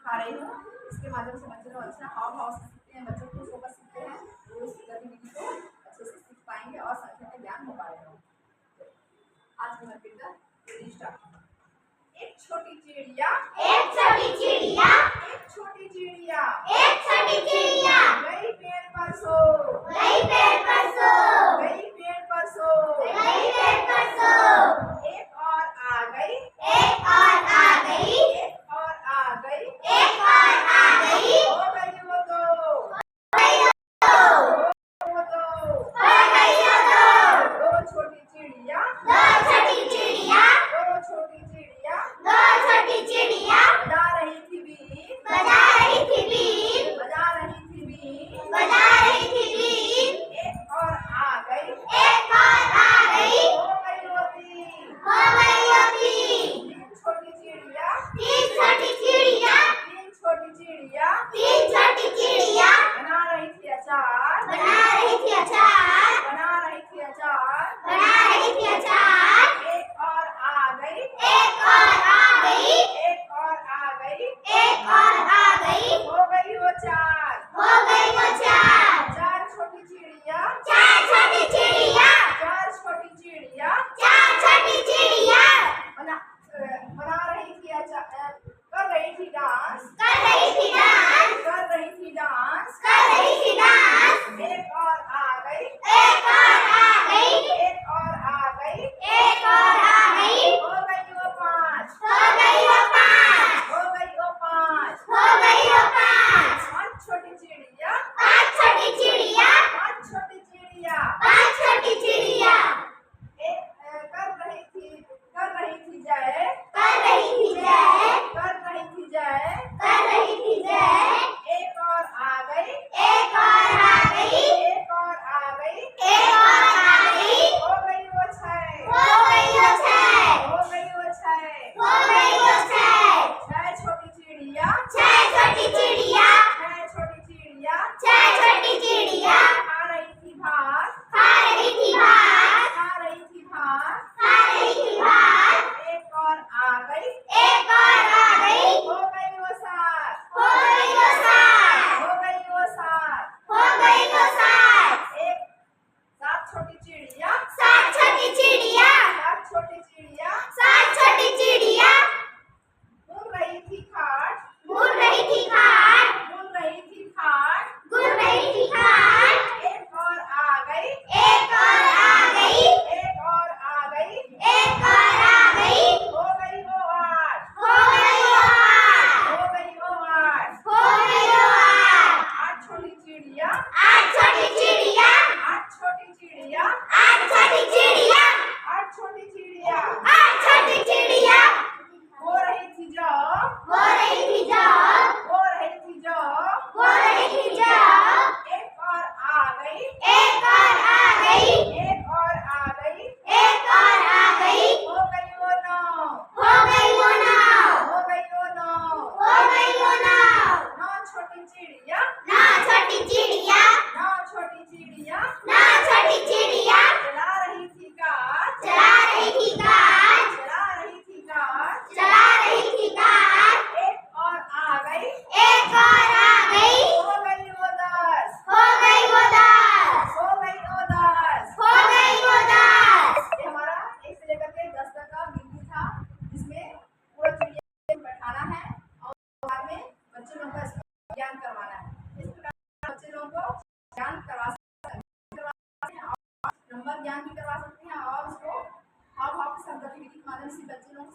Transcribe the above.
सिखा रही हूँ। इसके माध्यम से बच्चे लोग अच्छा हाव भाव सीखते हैं, बच्चों को फोकस सीखते हैं, वो इस गतिविधि को अच्छे से सीख पाएंगे और संख्या का ज्ञान हो पाएगा। आज की रीडिंग स्टार्ट। एक छोटी चिड़िया, एक छोटी चिड़िया, एक छोटी चिड़िया, एक छोटी चिड़िया, गई पेड़ पर सो, गई पेड़ पर सो, गई पेड़ पर सो, गई पेड़ पर सो। एक और आ गई, एक और आ गई, एक और आ गई, एक और आ गई, हो गई वो दो, हो गई वो दो, हो गई दो। दो छोटी चिड़िया, दो छोटी चिड़िया, दो छोटी चिड़िया, दो छोटी चिड़िया, बजा रही थी बीन, बजा रही थी बीन, बजा रही थी बीन, बजा रही थी बीन। एक और आ गई, एक और आ गई, हो गई वो तीन, हो गई तीन। तीन छोटी चिड़िया, तीन छोटी चिड़िया, तीन छोटी चिड़िया, तीन छोटी चिड़िया, बना रही थी अचार, बना रही थी अचार, बना रही थी अचार, बना रही थी अचार। एक और आ गई, एक और आ गई, एक और आ गई, एक और आ गई, हो गई वो चार, हो गई वो चार। चार छोटी चिड़िया, चार छोटी चिड़िया, चार छोटी चिड़िया, चार छोटी चिड़िया, बना रही थी अचार, कर रही थी डांस, कर रही थी डांस, कर रही थी डांस, कर रही थी डांस। एक और आ गई, एक और आ गई, एक और आ गई, एक और आ गई, हो गई वो पांच, हो गई वो पांच, हो गई वो पांच, हो गई वो पांच। पांच छोटी चिड़िया, पांच छोटी चिड़िया, पांच छोटी चिड़िया, पांच छोटी चिड़िया, कर रही थी जय, कर रही थी जय, कर रही थी जय, कर रही थी जय। एक और आ गई, एक और आ गई, एक और आ गई, एक और आ गई, हो गई वो छह, हो गई वो छह, हो गई वो छह, हो गई वो छह। छह छोटी चिड़िया, छह छोटी चिड़िया, छह छोटी चिड़िया, छह छोटी चिड़िया, खा रही थी भात, खा रही थी भात, खा रही थी भात, खा रही थी भात। एक और आ गई, एक और आ गई, हो गई वो सात, हो गई वो सात, हो गई वो सात, हो गई वो सात। एक सात छोटी चिड़िया, सात छोटी चिड़िया, सात छोटी चिड़िया, सात छोटी चिड़िया, घूम रही थी खाट, घूम रही थी खाट, घूम रही थी खाट, घूम रही थी खाट। एक और आ गई, एक और आ गई, एक और आ गई, एक और आ गई, हो गई वो आठ, हो गई वो आठ, हो गई वो आठ, हो गई वो आठ। आठ छोटी चिड़िया, आठ छोटी चिड़िया, आठ छोटी चिड़िया, आठ छोटी चिड़िया, आठ छोटी चिड़िया, आठ छोटी चिड़िया, हो रही थी जो, हो रही थी जॉब, हो रही थी जो, हो रही थी जॉब। एक और आ गई, एक और आ गई, एक और आ गई, एक और आ गई, हो गई वो नौ, हो गई वो नौ, हो गई वो नौ, हो गई वो नौ। नौ छोटी चिड़िया, नौ छोटी चिड़िया, नौ छोटी चिड़िया, नौ छोटी चिड़िया, चला रही थी काज, चला रही थी काज, चला रही थी काज, चला रही थी काज। एक और आ गई, एक और आ गई, हो गई वो दस, हो गई वो दस, हो गई वो दस। हो गई वो दस। ये हमारा 1 से लेकर के 10 तक का गिनती था, जिसमें पूरा चिड़िया को बैठाना है और बाद में बच्चे लोगों का ज्ञान करवाना है। इस प्रकार बच्चे लोगों को ज्ञान करवा सकते हैं और नंबर ज्ञान भी करवा सकते हैं और उसको हाव भाव के साथ गतिविधि के माध्यम से बच्चे लोग